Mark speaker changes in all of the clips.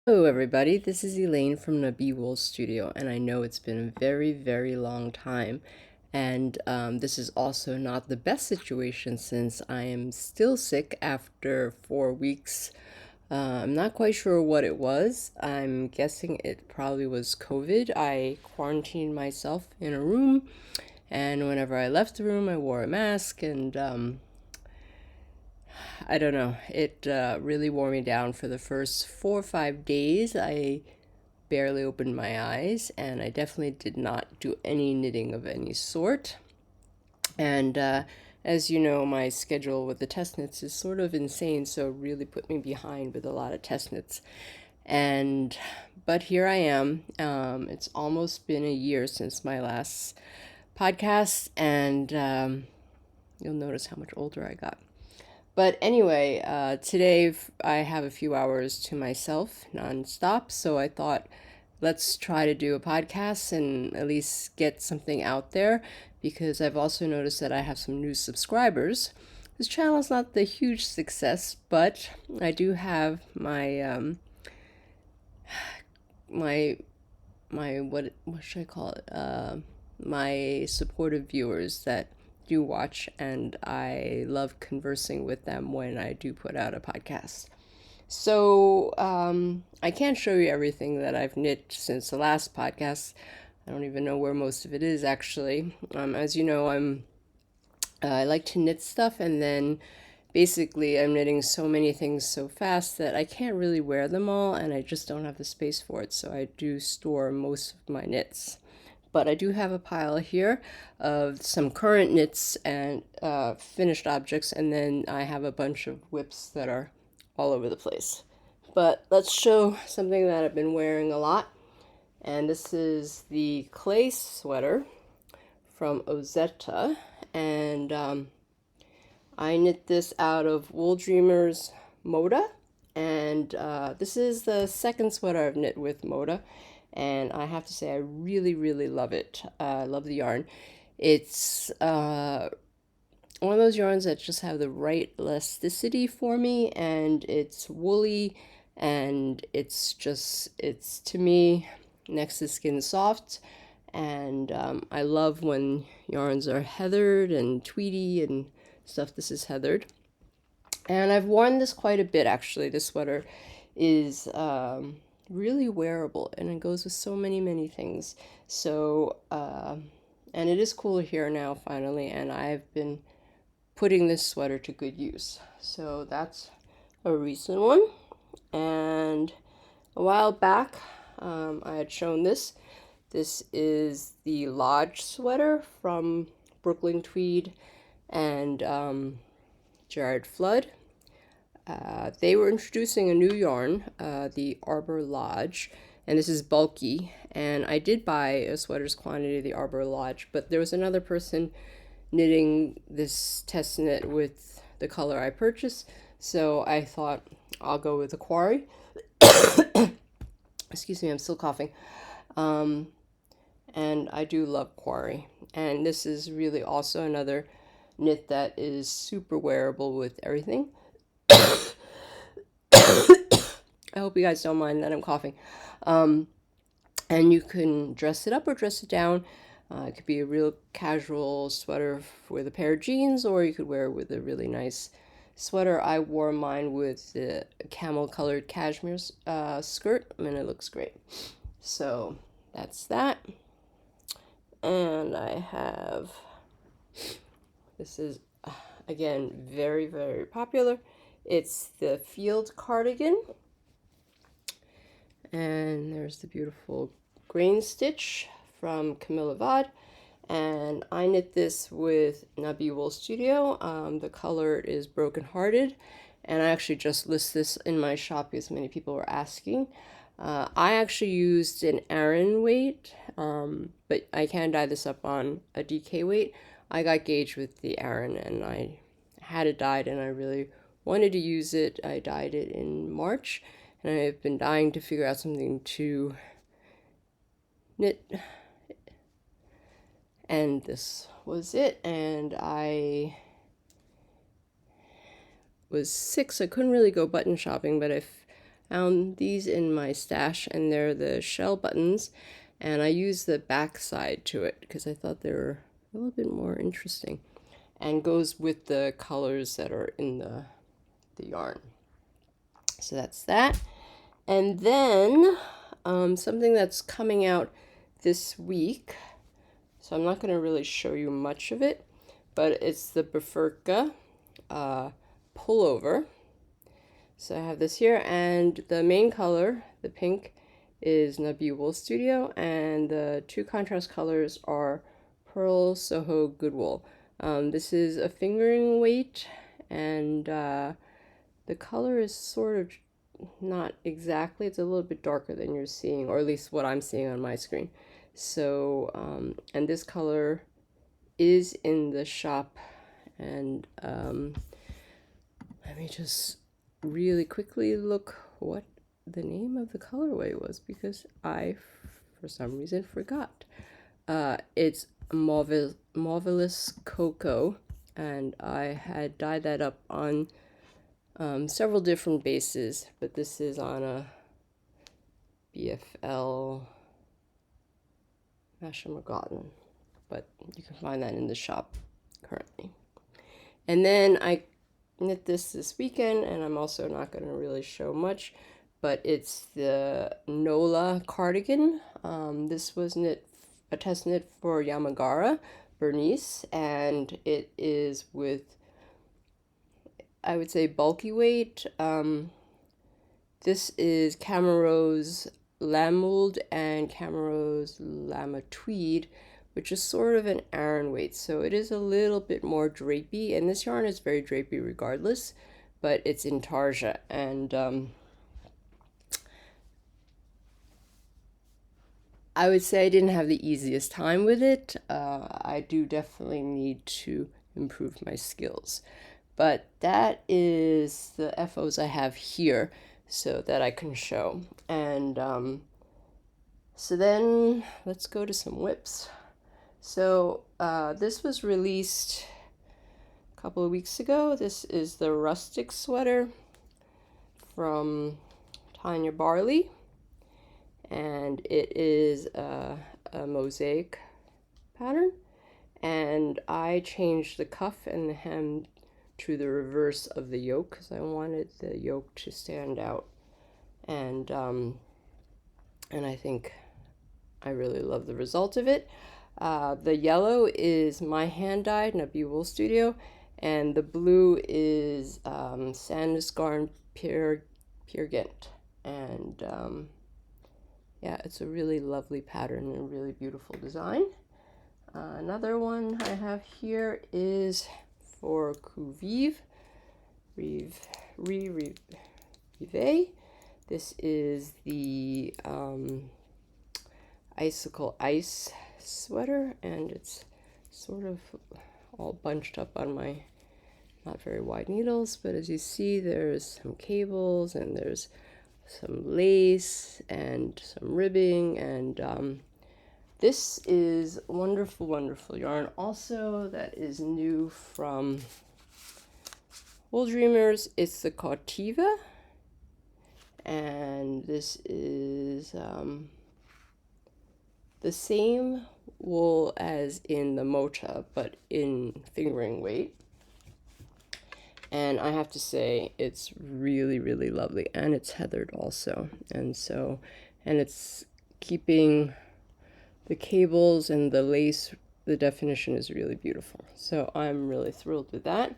Speaker 1: Hello everybody, this is Elaine from Nabi Wool Studio, and I know it's been a very, very long time, and this is also not the best situation since I am still sick after 4 weeks. I'm not quite sure what it was. I'm guessing it probably was COVID. I quarantined myself in a room, and whenever I left the room, I wore a mask, and I don't know. It really wore me down for the first 4 or 5 days. I barely opened my eyes, and I definitely did not do any knitting of any sort. And as you know, my schedule with the test knits is sort of insane, so it really put me behind with a lot of test knits. And but here I am. It's almost been a year since my last podcast, and you'll notice how much older I got. But anyway, today I have a few hours to myself nonstop, so I thought let's try to do a podcast and at least get something out there because I've also noticed that I have some new subscribers. This channel is not the huge success, but I do have my what should I call it? My supportive viewers that do watch, and I love conversing with them when I do put out a podcast. So I can't show you everything that I've knit since the last podcast. I don't even know where most of it is actually. As you know, I like to knit stuff, and then basically I'm knitting so many things so fast that I can't really wear them all, and I just don't have the space for it. So I do store most of my knits. But I do have a pile here of some current knits and finished objects, and then I have a bunch of whips that are all over the place. But let's show something that I've been wearing a lot, and this is the clay sweater from Ozetta, and I knit this out of Wool Dreamers Moda, and this is the second sweater I've knit with Moda, and I have to say I really, really love it. I love the yarn. It's one of those yarns that just have the right elasticity for me, and it's woolly, and it's to me next to skin soft. And I love when yarns are heathered and tweedy and stuff. This is heathered, and I've worn this quite a bit actually. This sweater is really wearable, and it goes with so many things. So and it is cooler here now finally, and I've been putting this sweater to good use. So that's a recent one. And a while back, I had shown this. This is the Lodge sweater from Brooklyn Tweed and Jared Flood. They were introducing a new yarn, the Arbor Lodge, and this is bulky. And I did buy a sweater's quantity of the Arbor Lodge, but there was another person knitting this test knit with the color I purchased, so I thought I'll go with the Quarry. Excuse me, I'm still coughing. And I do love Quarry. And this is really also another knit that is super wearable with everything. I hope you guys don't mind that I'm coughing. And you can dress it up or dress it down. It could be a real casual sweater with a pair of jeans, or you could wear it with a really nice sweater. I wore mine with the camel colored cashmere skirt, and it looks great. So that's that. And I have, this is again very, very popular. It's the Field Cardigan. And there's the beautiful grain stitch from Camilla Vod. And I knit this with Nabi Wool Studio. The color is Broken Hearted. And I actually just list this in my shop because many people were asking. I actually used an Aran weight, but I can dye this up on a DK weight. I got gauged with the Aran, and I had it dyed, and I really wanted to use it. I dyed it in March, and I've been dying to figure out something to knit. And this was it, and I was sick, so I couldn't really go button shopping, but found these in my stash, and they're the shell buttons, and I used the back side to it because I thought they were a little bit more interesting and goes with the colors that are in the yarn. So that's that. And then something that's coming out this week, so I'm not going to really show you much of it, but it's the Bifurca pullover. So I have this here, and the main color, the pink, is Nabi Wool Studio, and the two contrast colors are Pearl Soho Goodwool. This is a fingering weight, and the color is sort of not exactly, it's a little bit darker than you're seeing, or at least what I'm seeing on my screen. So, and this color is in the shop, and let me just really quickly look what the name of the colorway was, because I, for some reason, forgot. It's Marvelous Cocoa, and I had dyed that up on several different bases, but this is on a BFL Mashamagotten, but you can find that in the shop currently. And then I knit this weekend, and I'm also not going to really show much, but it's the Nola cardigan. This was a test knit for Yamagara Bernice, and it is with, I would say, bulky weight. This is Camerose Lammould and Camerose Lama Tweed, which is sort of an Aran weight. So it is a little bit more drapey, and this yarn is very drapey regardless, but it's intarsia. And I would say I didn't have the easiest time with it. I do definitely need to improve my skills. But that is the FOs I have here so that I can show. And so then let's go to some whips. So this was released a couple of weeks ago. This is the Rustic Sweater from Tanya Barley, and it is a mosaic pattern, and I changed the cuff and the hem to the reverse of the yoke because I wanted the yoke to stand out, and I think I really love the result of it. The yellow is my hand dyed Nabi Wool Studio, and the blue is Sandnesgarn Peer Gynt, and yeah, it's a really lovely pattern and a really beautiful design. Another one I have here is for Couvive, Rive. This is the Icicle Ice sweater, and it's sort of all bunched up on my not very wide needles, but as you see, there's some cables and there's some lace and some ribbing, and this is wonderful, wonderful yarn also that is new from Wool Dreamers. It's the Cautiva, and this is the same wool as in the Mota, but in fingering weight. And I have to say, it's really, really lovely, and it's heathered also. And it's keeping the cables and the lace, the definition is really beautiful. So I'm really thrilled with that.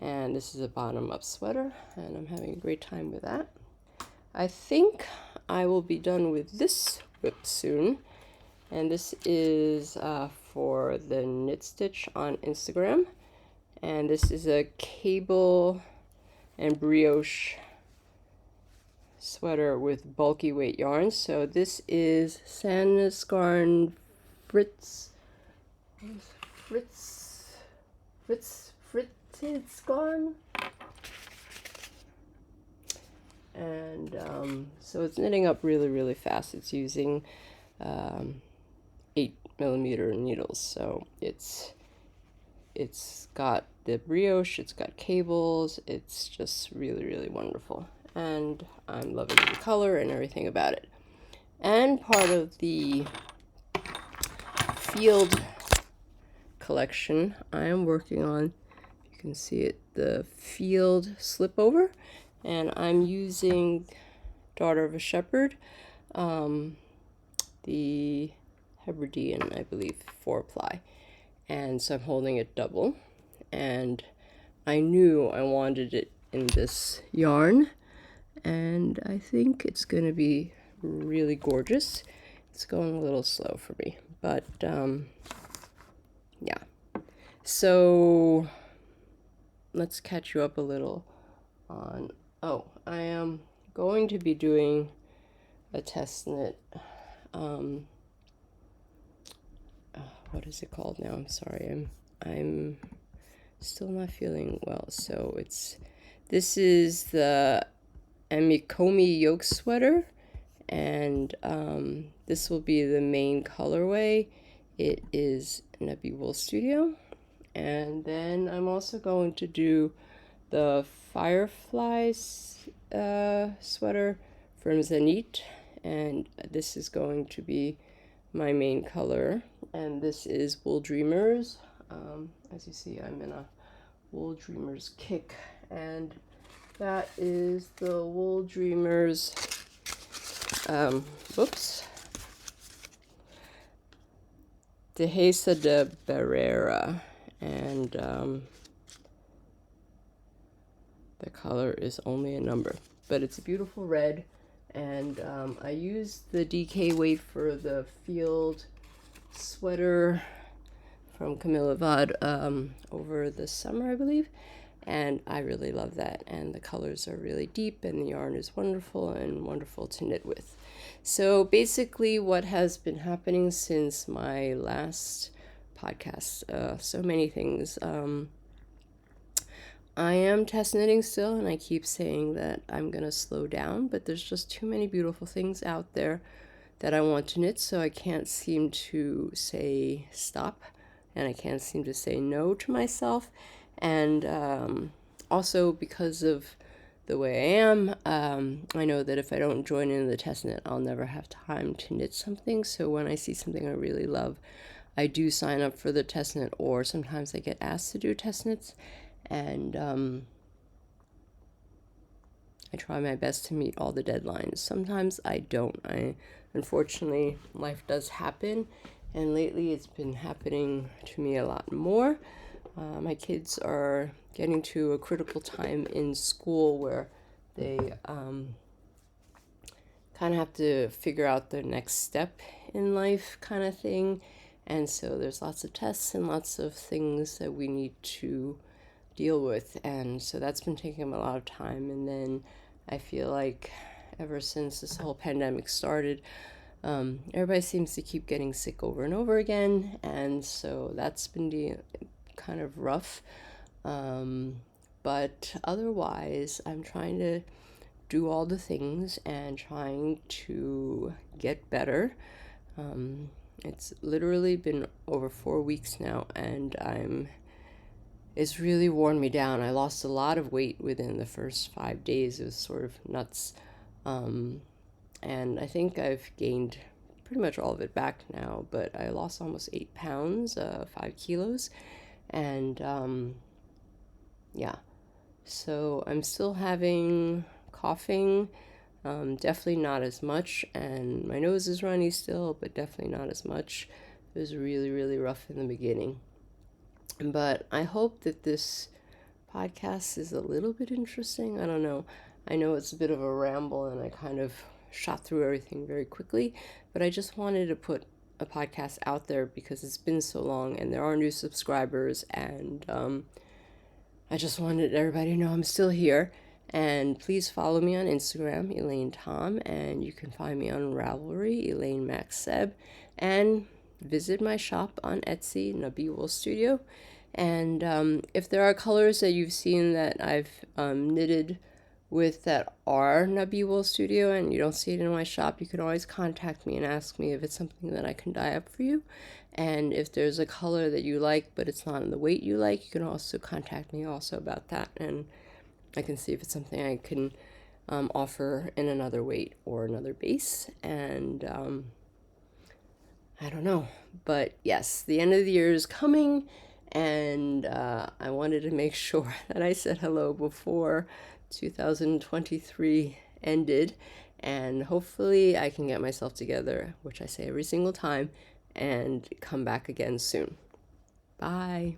Speaker 1: And this is a bottom-up sweater, and I'm having a great time with that. I think I will be done with this whip soon. And this is for the Knit Stitch on Instagram. And this is a cable and brioche sweater with bulky weight yarn. So this is Sandnesgarn Frittidsgarn. And so it's knitting up really, really fast. It's using 8mm needles. So it's got the brioche, it's got cables, it's just really, really wonderful. and I'm loving the color and everything about it. And part of the field collection I am working on, you can see it, the field slip over, and I'm using Daughter of a Shepherd, the Hebridean, I believe, 4-ply, and so I'm holding it double, and I knew I wanted it in this yarn, and I think it's going to be really gorgeous. It's going a little slow for me, but yeah. So let's catch you up a little on, I am going to be doing a test knit. What is it called now? I'm sorry. I'm still not feeling well. So this is the Amikomi yoke sweater, and this will be the main colorway. It is Nubby Wool Studio, and then I'm also going to do the Fireflies sweater from Zenit, and this is going to be my main color, and this is Wool Dreamers. As you see, I'm in a Wool Dreamers kick, and that is the Wool Dreamers Dehesa de Barrera, and the color is only a number, but it's a beautiful red, and I used the DK weight for the field sweater from Camilla Vod over the summer, I believe, and I really love that, and the colors are really deep, and the yarn is wonderful and wonderful to knit with. So basically what has been happening since my last podcast, so many things. I am test knitting still, and I keep saying that I'm going to slow down, but there's just too many beautiful things out there that I want to knit, so I can't seem to say stop, and I can't seem to say no to myself. And also because of the way I am, I know that if I don't join in the test knit, I'll never have time to knit something. So when I see something I really love, I do sign up for the test knit, or sometimes I get asked to do test knits, and I try my best to meet all the deadlines. Sometimes I don't. Unfortunately, life does happen, and lately it's been happening to me a lot more. My kids are getting to a critical time in school where they kind of have to figure out their next step in life, kind of thing. And so there's lots of tests and lots of things that we need to deal with, and so that's been taking them a lot of time. And then I feel like ever since this whole pandemic started, everybody seems to keep getting sick over and over again, and so that's been kind of rough. But otherwise, I'm trying to do all the things and trying to get better. It's literally been over 4 weeks now, and it's really worn me down. I lost a lot of weight within the first 5 days. It was sort of nuts. And I think I've gained pretty much all of it back now, but I lost almost 8 pounds, 5 kilos. And yeah, so I'm still having coughing, definitely not as much, and my nose is runny still, but definitely not as much. It was really, really rough in the beginning. But I hope that this podcast is a little bit interesting. I don't know. I know it's a bit of a ramble, and I kind of shot through everything very quickly, but I just wanted to put a podcast out there because it's been so long and there are new subscribers, and I just wanted everybody to know I'm still here. And please follow me on Instagram, Elaine Tom, and you can find me on Ravelry, Elaine Max Seb, and visit my shop on Etsy, Nubby Wool Studio. And if there are colors that you've seen that I've knitted with that are Nubby Wool Studio and you don't see it in my shop, you can always contact me and ask me if it's something that I can dye up for you. And if there's a color that you like but it's not in the weight you like, you can also contact me also about that, and I can see if it's something I can offer in another weight or another base. And I don't know. But yes, the end of the year is coming, and I wanted to make sure that I said hello before 2023 ended. And hopefully, I can get myself together, which I say every single time, and come back again soon. Bye.